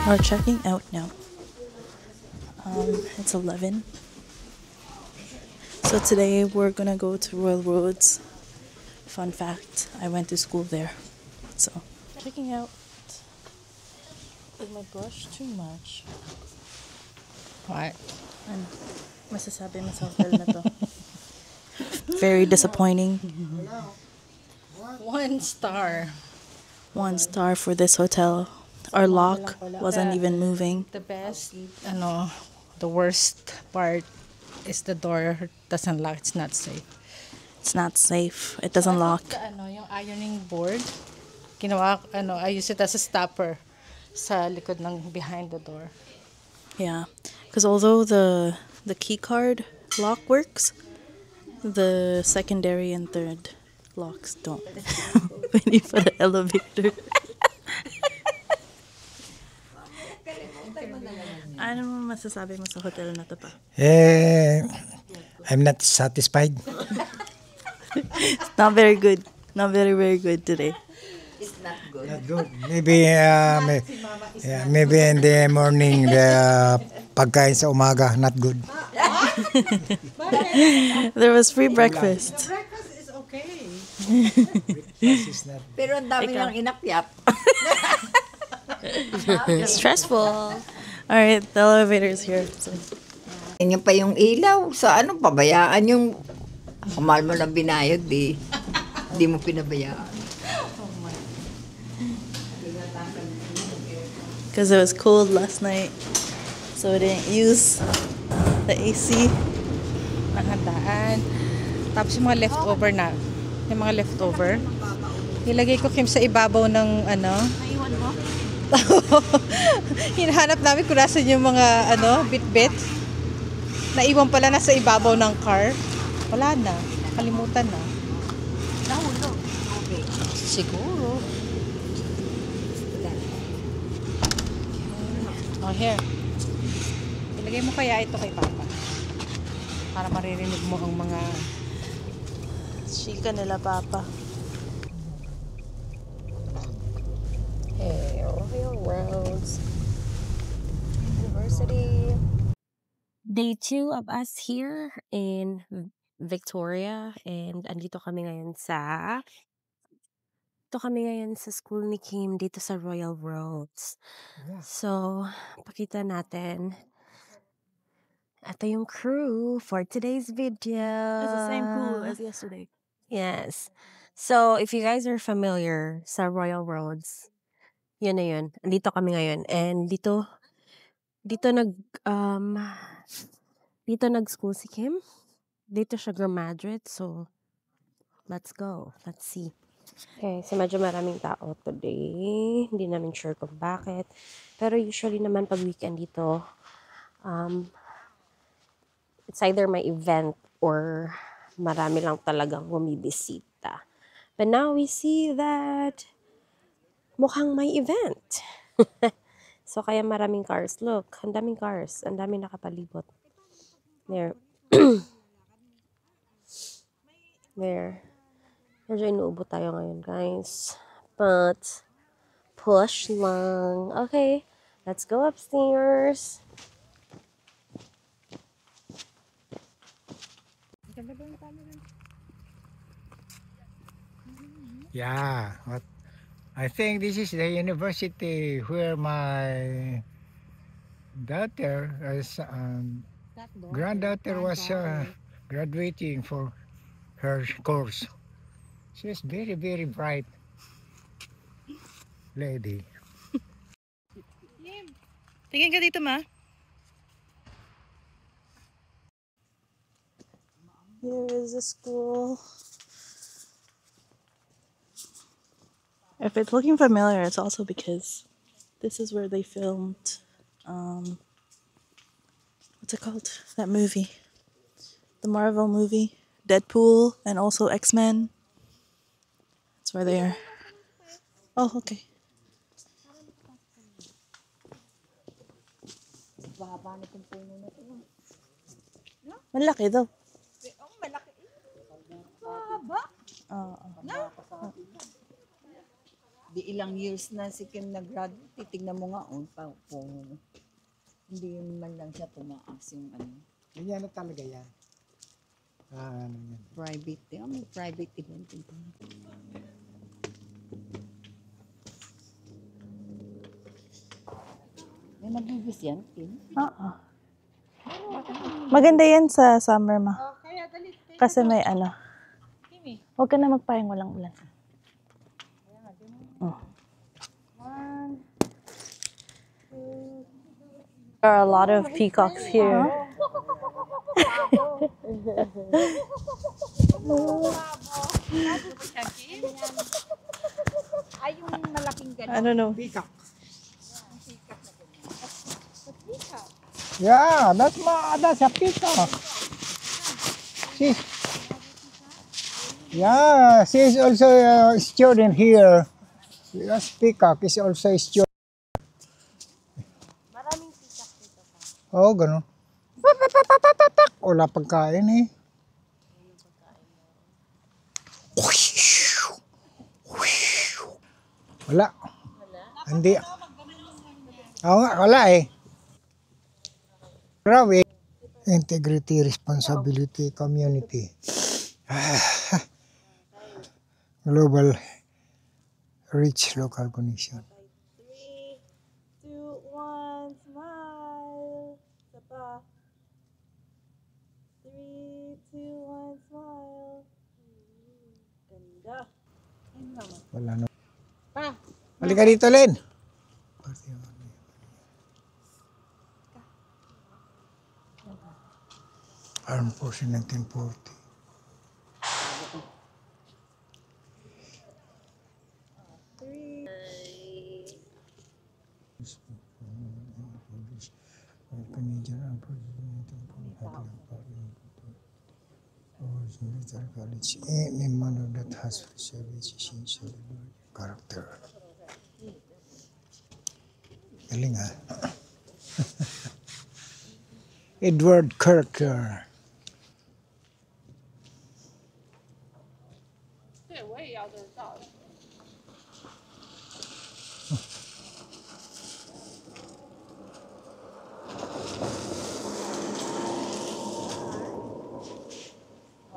We're checking out now. It's 11. So today we're gonna go to Royal Roads. Fun fact, I went to school there. So, checking out. Oh my gosh, too much. What? Ano, masasabi mo sa hotel na to? Very disappointing. 1 star. 1 star for this hotel. Our lock wasn't even moving. The best, the worst part is the door doesn't lock. It's not safe. It's not safe. It doesn't lock. Yung ironing board, I use it as a stopper sa likod ng behind the door. Yeah, because although the key card lock works, the secondary and third locks don't. Waiting for the elevator. Ano mo masasabi mo sa hotel na to pa? I'm not satisfied. It's not very good. Not very, very good today. It's not good. Not good. Maybe maybe in the morning the pagkain sa umaga not good. There was free breakfast. Breakfast is okay. Pero ang dami nang inakyat. Stressful. All right, the elevator is here. So. Yan pa yung ilaw. Sa ano, pabayaan yung kamal mo lang binayad eh. Hindi mo pinabayaan. Because it was cold last night, so we didn't use the AC. Nanghandaan. Tapos yung mga leftover na. Yung mga leftover. Nilagay ko Kim sa ibabaw ng Naiwan mo? hinahanap namin kung nasan yung mga bit-bit. Naiwan pala nasa ibabaw ng car. Wala na. Kalimutan na. Nahulog. Okay. Siguro. Oh, here. Ilagay mo kaya ito kay Papa. Para maririnig mo ang mga Chika nila, Papa. Hey, Royal Roads University. Day 2 of us here in Victoria, and andito kami ngayon sa school ni Kim dito sa Royal Roads. So, pakita natin. Ito yung crew for today's video. It's the same crew as yesterday. Yes. So, if you guys are familiar sa Royal Roads, yun na yun. Andito kami ngayon. And dito nag-school si Kim. Dito siya graduate. So, let's go. Let's see. Okay, so medyo maraming tao today. Hindi namin sure kung bakit. Pero usually naman pag weekend dito, it's either may event or marami lang talagang bumibisita. But now we see that mukhang may event. So, kaya maraming cars. Look, ang daming cars. Ang daming nakapalibot. There. There. Medyo inuubo tayo ngayon, guys. But, push lang. Okay, let's go upstairs. Yeah, what? I think this is the university where my daughter, granddaughter was graduating for her course. She's very, very bright lady. Tingin ka dito, Ma. Here is the school. If it's looking familiar, it's also because this is where they filmed, what's it called? That movie. The Marvel movie. Deadpool and also X-Men. That's where they are. Oh, okay. Malaki daw. Mahaba. Oo. Di ilang years na si Kim nag-graduate, titignan mo nga kung hindi man lang siya tumaas yung ano, Ganyan na talaga yan. Ano yan. private. May private event. May nagbibis yan, Kim? Oo. Maganda yan sa summer, ma. Kasi may ano. Huwag ka na magpahing walang ulan. Oh. There are a lot of peacocks here. Ay, yung malaking I don't know. Peacock. Yeah, that's a peacock. She, yeah, she is also a student here. Yes, peacock is also a student. Maraming peacock dito pa. Oh, ganun. Wala pagkain eh. Wala. Hindi. Oo nga, wala eh. Grabe. Integrity, responsibility, community. Global rich local connection. 3, 2, 1, smile. Isa pa. 3, 2, 1, smile. Ganda. Wala na. Halika dito, Len. Armed Forces 1940. Canadian Armed Forces 1940. Military college. Any manner that has preserved essential character. Galing ha. Edward Kirker.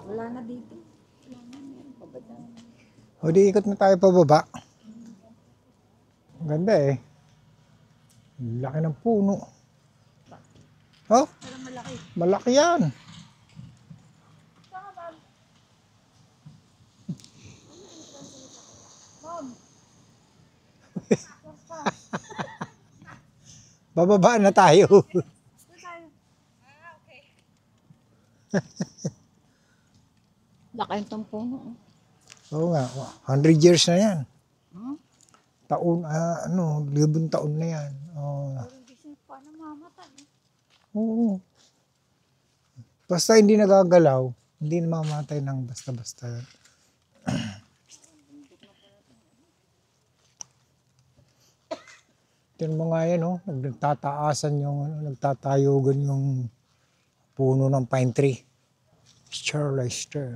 Wala na dito. Wala na, meron pa ba dyan? O di ikot na tayo pababa. Ang ganda eh. Laki ng puno. Oh, malaki yan. Bababa na tayo. Laki itong puno. Oo nga, 100 years na yan. Taon, 1000 taon na yan. Oh. Paano mamatay? Oo. Basta hindi nagagalaw, hindi namamatay ng basta-basta. Tignan mo nga yan, nagtataasan nagtatayogan yung puno ng pine tree. Charlester.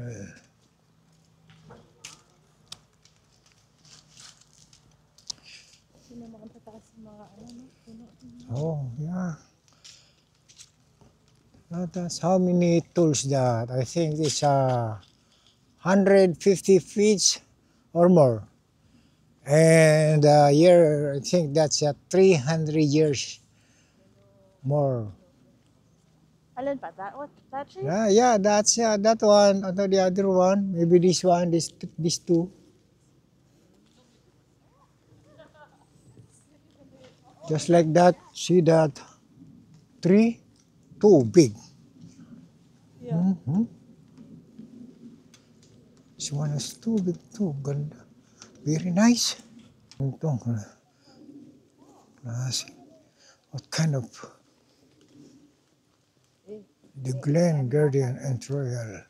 Oh, yeah. That's how many tools that? I think it's 150 feet or more. And year, I think that's 300 years more. Alin pa? That tree? Yeah, that's that one. Or the other one, maybe this one, these two. Just like that, see that tree, too big. Yeah. This one is too big too. Ganda. Very nice. Ito, what kind of the Glen Guardian and Royal.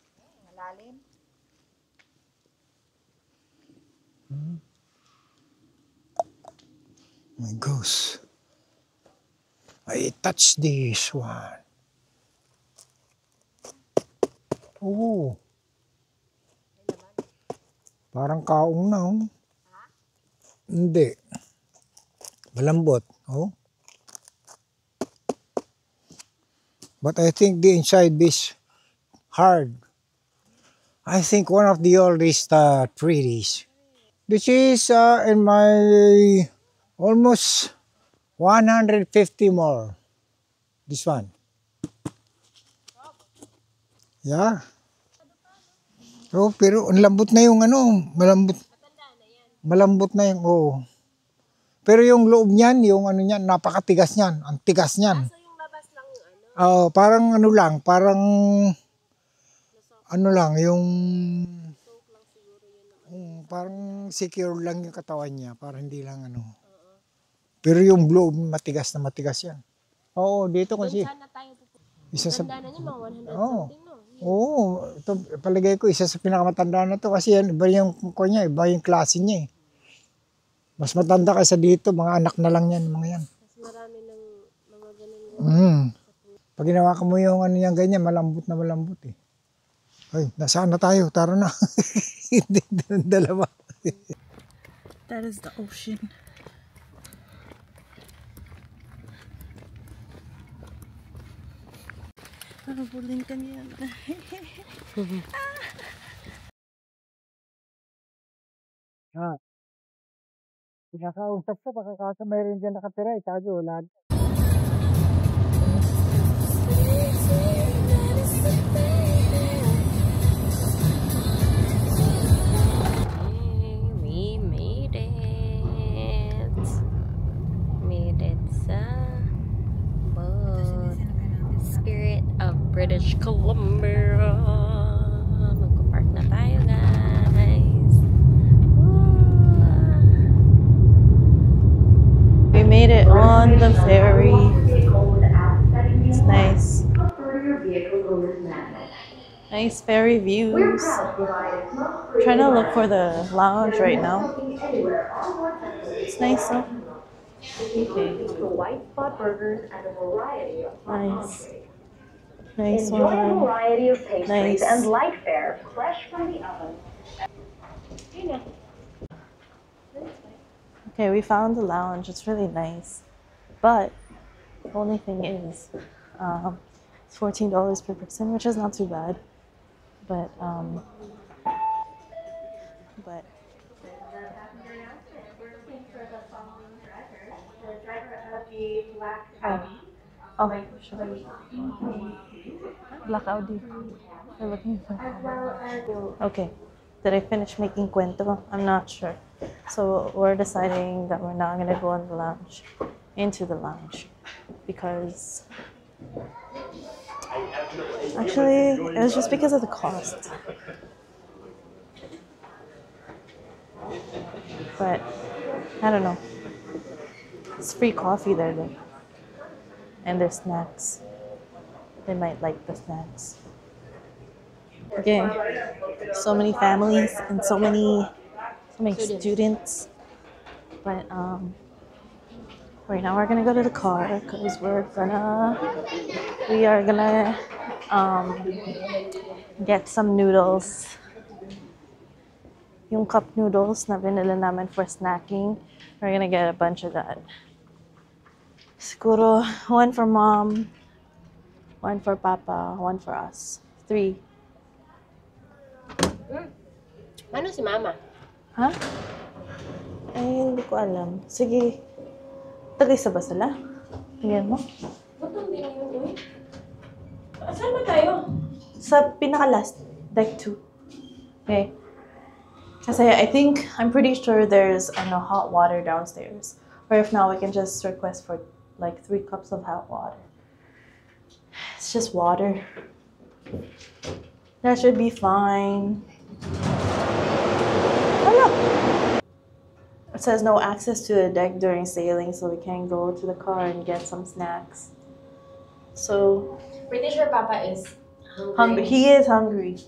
Malalim. My gosh. I touch this one. Oh. Parang kaong na. Hindi. Malambot. Oh. But I think the inside is hard. I think one of the oldest treaties. This is in my almost 150 more. This one. Yeah. Oh, pero ang lambot na yung ano, malambot. Malambot na yung, oh. Pero yung loob niyan, yung ano niyan, napakatigas niyan. Ang tigas niyan. So yung labas lang yung ano? Parang ano lang, parang ano lang, yung parang secure lang yung katawan niya, para hindi lang ano. Pero yung loob, matigas na matigas yan. Oo, dito kasi. Sana tayo pupunta. Isa sa, Tanda na niya, mga 100 Oo. something, no? oo, ito palagay ko isa sa pinakamatanda na to kasi yan, iba yung niya, iba yung klase niya eh. Mas matanda kaysa dito, mga anak na lang yan, mga yan. Mas marami ng mga ganun. Pag ginawa ka mo yung ano yan ganyan, malambot na malambot eh. Ay, nasaan na tayo? Tara na. Hindi, dalawa. That is the ocean. Parabuling ka niya. Pinakausap ka, baka kasi mayroon dyan nakatira, itago, wala. We made it. Made it sa boat. Spirit of British Columbia. Magpa-park na tayo, guys. We made it on the ferry. It's nice. Nice ferry views. Trying to look for the lounge right now. It's nice. Huh? Okay. White spot burgers and a variety of Nice. Nice Enjoy a one. variety of pastries Nice. and light fare fresh from the oven. Okay, we found the lounge. It's really nice. But the only thing is, it's $14 per person, which is not too bad. But oh, should I? Black Audi. We're looking for. Okay. Did I finish making cuento? I'm not sure. So we're deciding that we're not gonna go in the lounge, into the lounge, because actually it was just because of the cost. But I don't know. It's free coffee there though, and there's snacks. They might like the snacks. Okay, so many families and so many students. But right now we're gonna go to the car because we are gonna get some noodles. Yung cup noodles na binili namin for snacking. We're gonna get a bunch of that. Siguro one for mom, one for papa, one for us. 3. Ano si Mama? Ha? Ay, hindi ko alam. Sige. Tagay-isa ba sila? Tingnan mo. Ba't hindi lang yun, uy? Saan ba tayo? Sa pinaka-last. Deck 2. Okay. Kasi I'm pretty sure there's hot water downstairs. Or if not, we can just request for like 3 cups of hot water. It's just water. That should be fine. Hello. It says no access to the deck during sailing, so we can't go to the car and get some snacks. So Pretty sure Papa is hungry. He is hungry.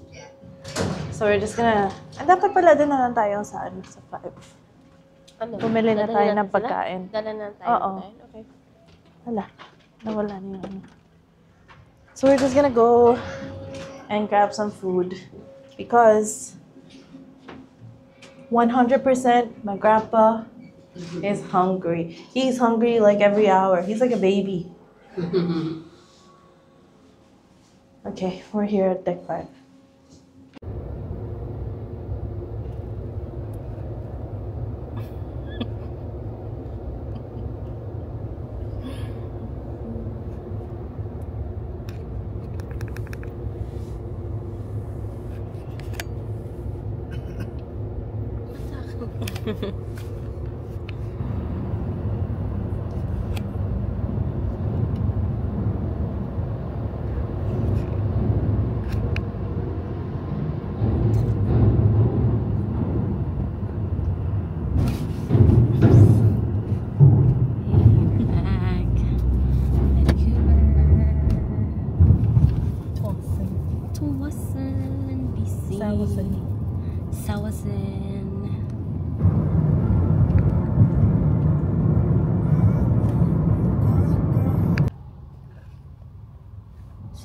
So we're just gonna... dapat pala din na lang tayo sa 5. Ano? Bumili na Dadalhin tayo natin ng sila? pagkain. Dala na tayo. Oo. ng pagkain? Okay. Hala, nawala na yung ano. So we're just gonna go and grab some food because 100% my grandpa is hungry. He's hungry like every hour. He's like a baby. Okay, we're here at deck 5.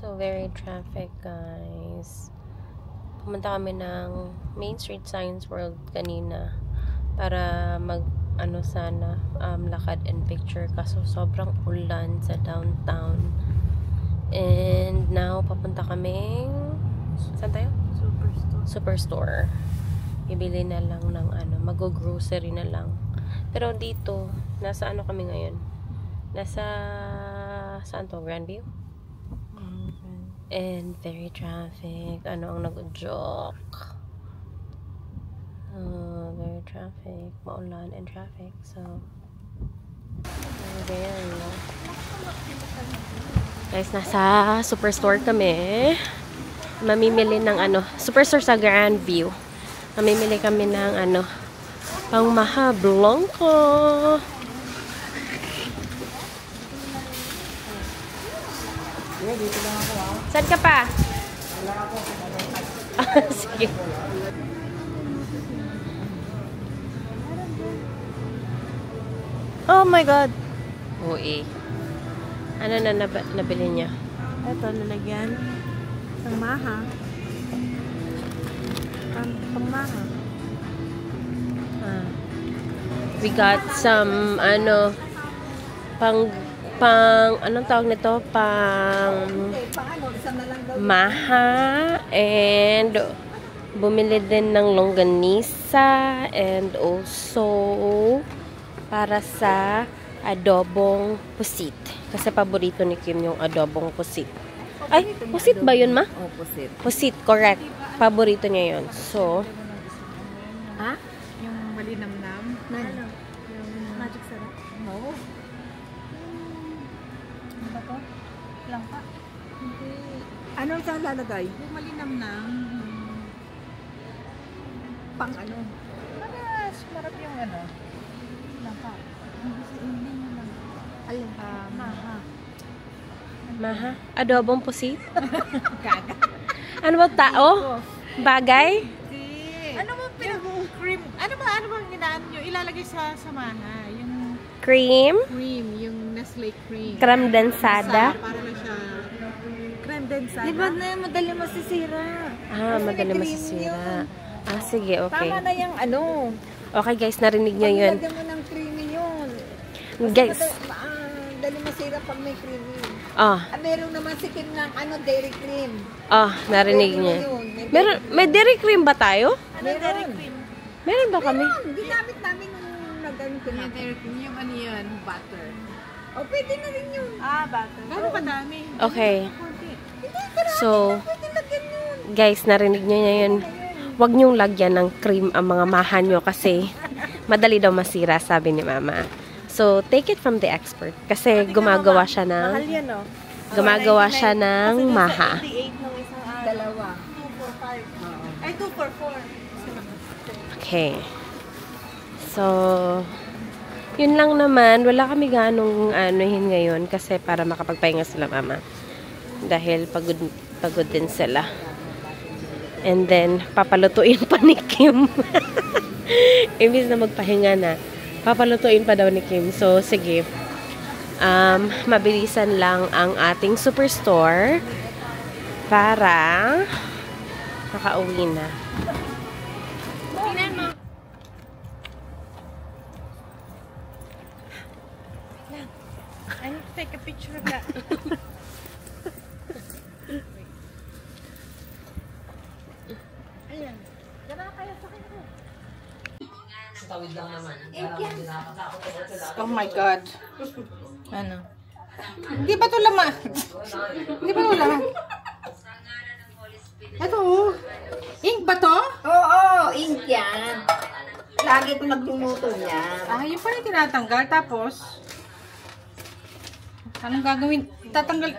So, very traffic, guys. Pumunta kami ng Main Street Science World kanina para lakad and picture, kaso sobrang ulan sa downtown. And now, papunta kaming saan tayo? Superstore. Bibili na lang ng mag-grocery na lang. Pero dito, nasa kami ngayon? Nasa, saan to? Grandview? And very traffic. Ang nag-joke? Very traffic. Maulan and traffic. So, very low. Guys, nasa Superstore kami. Mamimili ng Superstore sa Grandview. Mamimili kami ng pang Maha Blanco. Saan ka pa? Sige. Oh my God! Oo Ano na nabili niya? Ito, lalagyan. Pang Maha. Pang Maha. We got some, anong tawag nito? Maha. And, bumili din ng longganisa. And also, para sa adobong pusit. Kasi paborito ni Kim yung adobong pusit. Ay, pusit ba yun, ma? Oh, pusit. Pusit, correct. Paborito niya yun. So, Yung malinamnam. Ano? Yung magic syrup. No. Ano ba to? Langka? Hindi. Ano saan lalagay? Yung malinamnam. Pang Para sumarap yung langka. Hindi mo lang. Alin? Maha. Maha? Adobong pusit? Ano ba tao? Bagay? Ano ba cream? Ano bang ginaan nyo? Ilalagay sa maha. Yung Cream? cream, yung Nestle cream. Creme densada? Para na siya. Creme densada. Di ba na madali masisira? Madali masisira. Sige, okay. Tama na yung Okay guys, narinig nyo yun. Paglalagyan mo ng creamy yun. Guys. Dali masira pag may creamy. Meron naman si Kim ng dairy cream. Narinig niya. May dairy cream ba tayo? Dairy cream? Meron ba kami? Ginamit namin yung nagano Yung dairy cream, yung yan, butter. Pwede na rin yun. Butter. Gano'n kadami? Okay. So, guys, narinig nyo na yun. Huwag nyong lagyan ng cream ang mga maha nyo kasi madali daw masira, sabi ni Mama. So, take it from the expert. Kasi gumagawa siya ng... Mahal yan, no? Gumagawa siya ng maha. 88 ng isang araw. Dalawa. 2 for 5. Ay, 2 for 4. Okay. So, yun lang naman. Wala kami ganong anuhin ngayon kasi para makapagpahinga sila, Mama. Dahil pagod din sila. And then, papalutuin pa ni Kim. Imbis na magpahinga na, papalutuin pa daw ni Kim. So, sige. Mabilisan lang ang ating superstore para makauwi na. I need to take a picture of that. Ayan. Dala kaya sa kanya. Oh my God. Ano? Hindi ba ito laman? Hindi ba ito laman? Ito oh. Ink ba to? Oo, ink yan. Lagi ko nagluluto yan. Ah, yun pala yung tinatanggal. Tapos, anong gagawin? Tatanggal,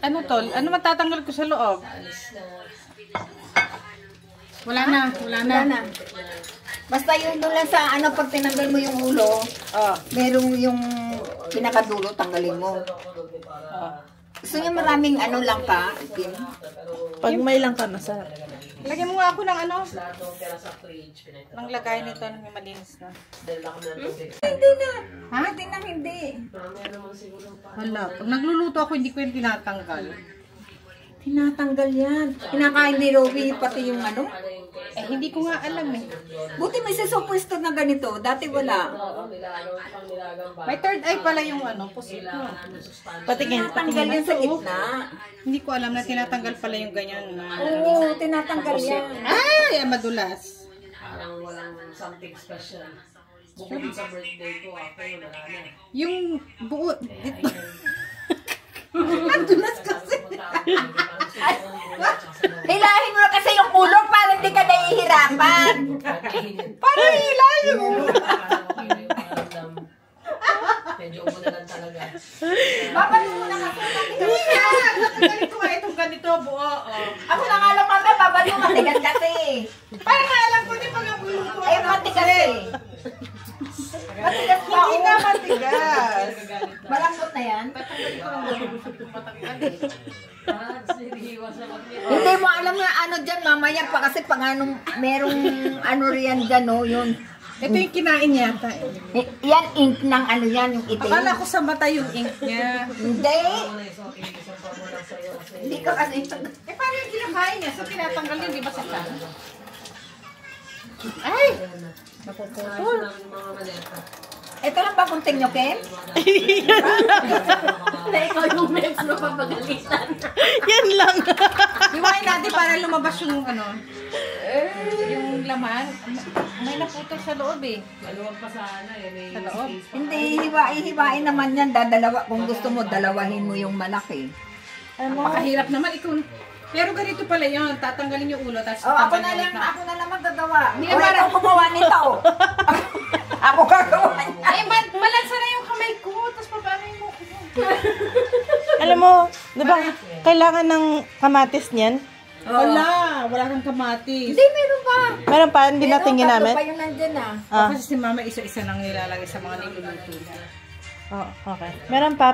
ano to? Ano matatanggal ko sa loob? Wala na. Wala na. Basta yun doon lang sa ano, pag tinanggal mo yung ulo, merong yung pinakadulo, tanggalin mo. Gusto niya maraming ano lang ka, Kim? Pag may lang ka, masarap. Lagyan mo nga ako ng ano? Nang lagay nito ng malinis na. Hindi na. Ha? Hindi. Hala, pag nagluluto ako, hindi ko yung tinatanggal. Tinatanggal yan. Kinakain ni Robby pati yung ano. Eh, hindi ko nga alam eh. Buti may sasopwesto na ganito. Dati wala. May third eye pala yung ano, pusit mo. Patingin. Tinatanggal yan sa gitna. Hindi ko alam na tinatanggal pala yung ganyan. Oo, tinatanggal yan. Ay, madulas. Walang something special. Bukod sa birthday ko, ako wala na. Yung buo, ito. Madulas kasi. Hilahin mo na kasi yung ulo para hindi ka nahihirapan. Para hilahin mo. Medyo ubo na lang talaga. Babalik mo na kasi. Natanggalin ko nga itong ganito, buo. Ako na nga lang kami, babalik mo matigas kasi. Para nga alam ko, di pa nga buluto. Ay, matigas eh. Matigas pa. Hindi na matigas. Malambot na yan. Hindi mo alam nga ano dyan, mamaya pa kasi pang anong, merong ano riyan dyan, no, yun. Ito yung kinain yata. Yan, ink ng ano yan, yung itim. Akala ko sa mata yung ink niya. Hindi. Hindi ka kasi. Eh, paano yung kinakain niya? So, tinatanggal yun, di ba sa kan? Ay! Napuputol. Ito lang ba kunting nyo, Ken? Na ikaw yung next na papagalitan. Yan lang. Iwain natin para lumabas yung ano, yung laman. May naputol sa loob eh. Maluwag pa sana eh. May Sa loob. Hindi, hiwain naman yan. Dadalawa, kung gusto mo, dalawahin mo yung malaki. Pakahirap naman ikaw. Pero ganito pala yun, tatanggalin yung ulo, tapos Oh, ako tatanggalin na lang magagawa. Hindi, O, ikaw gumawa nito. Ako gagawa niya. Ay, balansa na yung kamay ko, tapos paano yung mukha mo? Alam mo, di ba, kailangan ng kamatis niyan? Wala kang kamatis. Hindi, meron pa. Meron pa, hindi natin ginamit? Tatlo pa yung nandyan ah. Ah, Kasi si mama isa-isa lang nilalagay sa mga niluluto niya. oh, okay. Meron pa.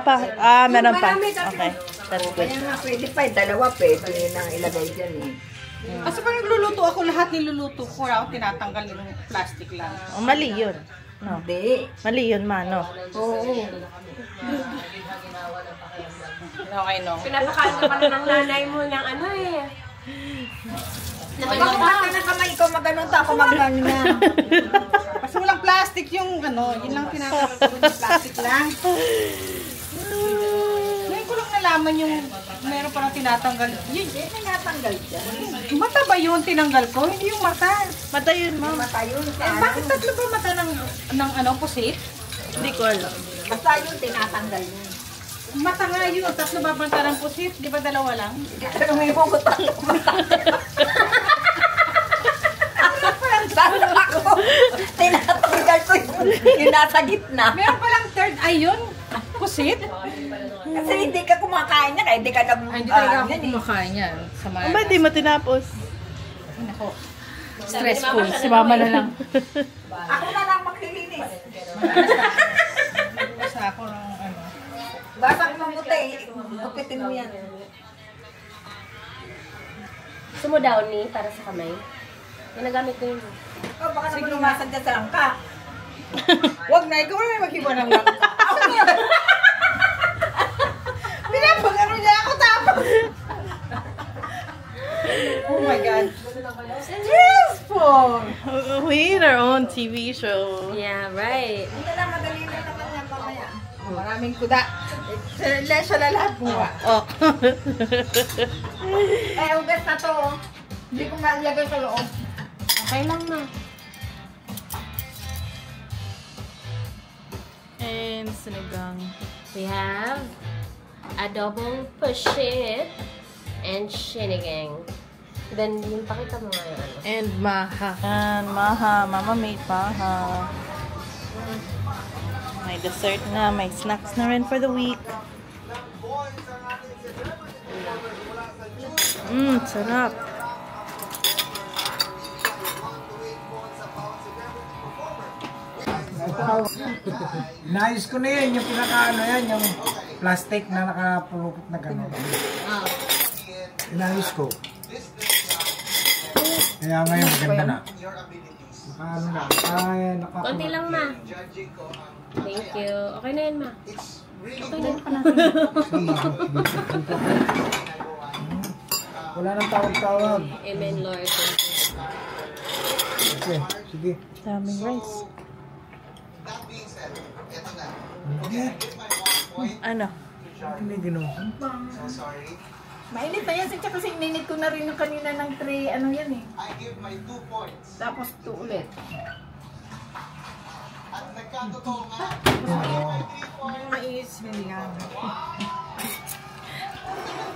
Meron pa. Okay, that's good. Kaya nga, pwede pa. Dalawa pwede nang ilagay dyan eh. Kasi pag nagluluto ako, lahat niluluto ko, ako tinatanggal yung plastic lang. Oh, mali yun. No. Hindi. Mali yun, mano. Oo. Okay, no. Pinapakain ka pala ng nanay mo ng ano eh. Bakit ka ng kamay ko maganon ta ako maganon na. Kasi walang plastic yung ano, yun lang tinatanggal ko yung plastic lang. Ngayon ko lang nalaman yung meron parang tinatanggal. Yun, May natanggal dyan. mata ba yun tinanggal ko? Hindi yung mata. Mata yun, ma'am. Mata yun. Bakit tatlo ba mata ng ano, pusit? Hindi ko alam. Basta yun tinatanggal yun. Mata nga yun, tatlo ba mata ng pusit? Di ba dalawa lang? Pero may bugot ako mata. Sabi ako, tinatanggal ko yung nasa gitna. Meron palang third eye yun? Pusit? Kasi hindi ka kumakain niya, kaya hindi ka nag... Ay, hindi talaga ako kumakain yan. Sa mga... Ang ba di mo tinapos? Nako. Stressful. Si mama na lang. Ako na lang maglilinis. Basta ako ng ano. Basang mabuti, kupitin mo yan. Gusto mo downy para sa kamay? Ginagamit ko yun. Oh, baka naman lumasan dyan sa langka. Wag na, ikaw na maghiwa ng lang. Ako na. Pinapagano niya ako tapos. Oh my God. Stressful. We need our own TV show. Yeah, right. Hindi lang, madali lang naman yan mamaya. Maraming kuda. Siya lahat buwa. Oh. Ugat na to. Hindi ko malagay sa loob. Okay lang na. And sinigang. We have adobong pusit and sinigang. Then, yung pakita mo nga yung ano. And maha. And maha. Mama made maha. May dessert na. May snacks na rin for the week. Sarap. Inayos ko na yan, yung pinaka-ano yan, yung plastic na nakapulupot na gano'n. Inayos ko. Kaya ngayon maganda na. Ano na, kaya nakapulupot. Konti lang, ma. Thank you. Okay na yan, ma. Okay na. Wala nang tawag-tawag. Amen, Lord. Okay, sige. Daming rice. Ano? Hindi ginawa. Mainit na yan. Tsaka kasi ininit ko na rin yung kanina ng tray. Ano yan eh. Tapos ito ulit. Mais, sinigang.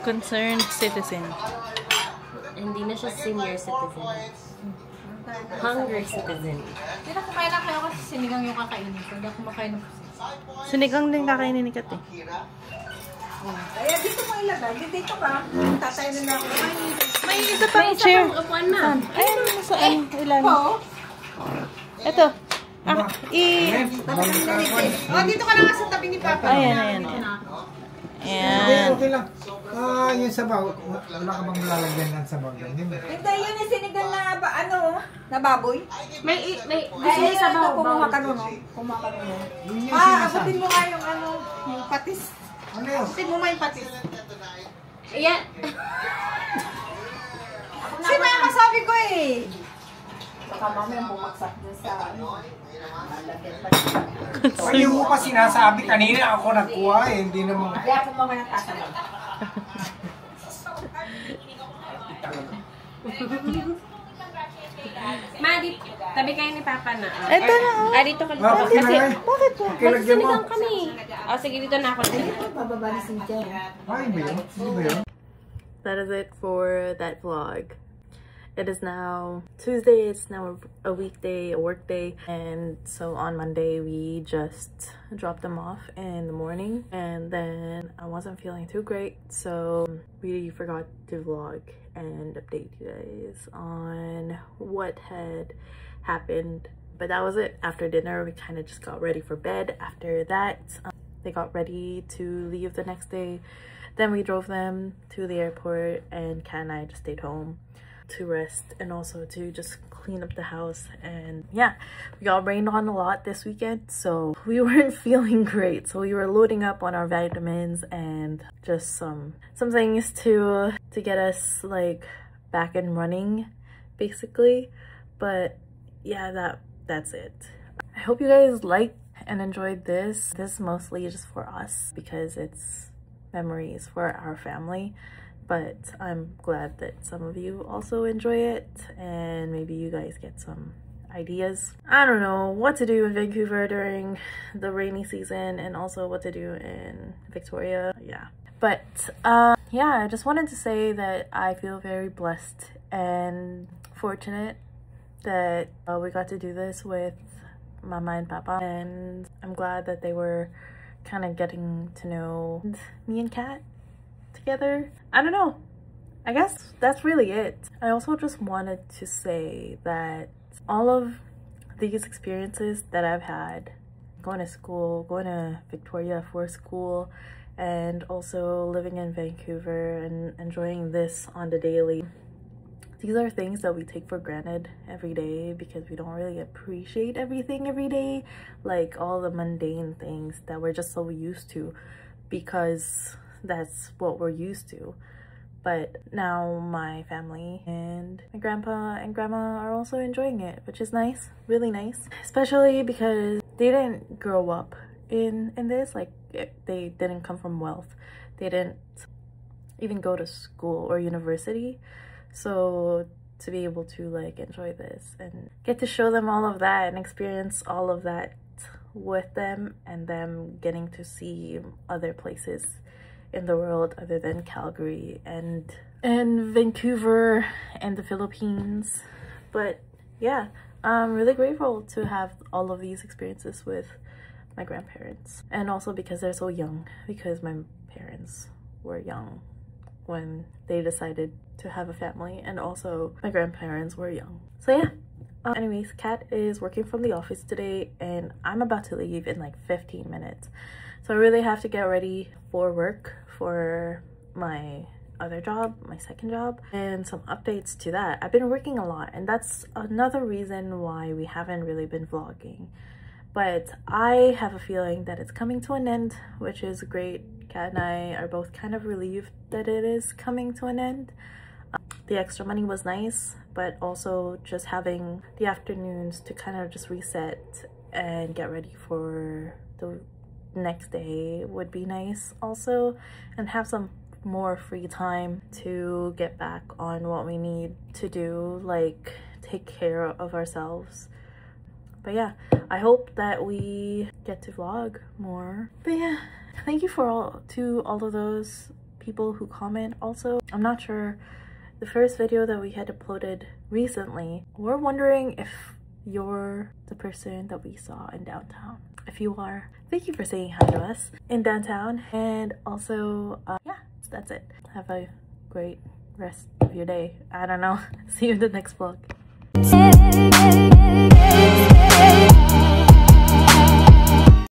Concerned citizen. Hindi na siya senior citizen. Hungry citizen. Hindi na kumain lang kayo kasi sinigang yung kakainin ko. Hindi ako kumakain ng pusit. Sinigang din kakainin ni Kat eh. Kaya dito mo ilagay. Dito ka. Tatay na lang ako. May isa pang chair. Upuan, ma. Ayun, saan? Ilan? Ito. Ah, Dito ka na nga sa tabi ni Papa. Ayan. Okay, Ayan. okay lang. Yung sabaw, wala ka bang lalagyan ng sabaw? Hindi mo. Hindi, yun yung sinigang na na baboy. May Ay, ito, kumuha ka nun. Kumuha ka nun. Yun yung sinasabi. Abutin mo nga yung Yung patis. Ano yun? Abutin mo yung patis. Ayan. Kasi may masabi ko eh. Baka mamaya bumagsak na sa Ay, yung mo pa sinasabi kanina ako nagkuha eh. Hindi naman. Kaya ako mga natatanong. Ma, tabi kayo ni Papa na. Ito na, oh. Dito ka dito. Okay Kasi, na. Bakit po? Kilagyan mo. sinigang kami. Sige, dito na ako. Bababa ni Cynthia. Ay, ba yun? Hindi ba yun? That is it for that vlog. It is now Tuesday. It's now a weekday, a work day, and so on Monday we just dropped them off in the morning, and then I wasn't feeling too great, so we forgot to vlog and update you guys on what had happened. But that was it. After dinner we kind of just got ready for bed. After that they got ready to leave the next day. Then we drove them to the airport, and Kat and I just stayed home to rest and also to just clean up the house. And yeah, we got rained on a lot this weekend, so we weren't feeling great, so we were loading up on our vitamins and just some things to get us like back and running basically. But yeah, that's it. I hope you guys liked and enjoyed this. This is mostly just for us because it's memories for our family, but I'm glad that some of you also enjoy it and maybe you guys get some ideas. I don't know what to do in Vancouver during the rainy season and also what to do in Victoria. Yeah, but yeah, I just wanted to say that I feel very blessed and fortunate that we got to do this with Mama and Papa, and I'm glad that they were kind of getting to know me and Kat together. I don't know, I guess that's really it. I also just wanted to say that all of these experiences that I've had, going to school, going to Victoria for school, and also living in Vancouver and enjoying this on the daily, these are things that we take for granted every day because we don't really appreciate everything every day, like all the mundane things that we're just so used to because that's what we're used to. But now my family and my grandpa and grandma are also enjoying it, which is nice, really nice, especially because they didn't grow up in this. Like they didn't come from wealth, they didn't even go to school or university, so to be able to like enjoy this and get to show them all of that and experience all of that with them, and them getting to see other places in the world other than Calgary and Vancouver and the Philippines. But yeah, I'm really grateful to have all of these experiences with my grandparents, and also because they're so young, because my parents were young when they decided to have a family, and also my grandparents were young. So yeah, anyways, Kat is working from the office today and I'm about to leave in like 15 minutes. So I really have to get ready for work for my other job, my second job, and some updates to that. I've been working a lot, and that's another reason why we haven't really been vlogging. But I have a feeling that it's coming to an end, which is great. Kat and I are both kind of relieved that it is coming to an end. The extra money was nice, but also just having the afternoons to kind of just reset and get ready for the next day would be nice also, and have some more free time to get back on what we need to do, like take care of ourselves. But yeah, I hope that we get to vlog more. But yeah, thank you to all of those people who comment. Also, I'm not sure, the first video that we had uploaded recently, we're wondering if you're the person that we saw in downtown. If you are, thank you for saying hi to us in downtown. And also yeah, that's it. Have a great rest of your day. I don't know. See you in the next vlog.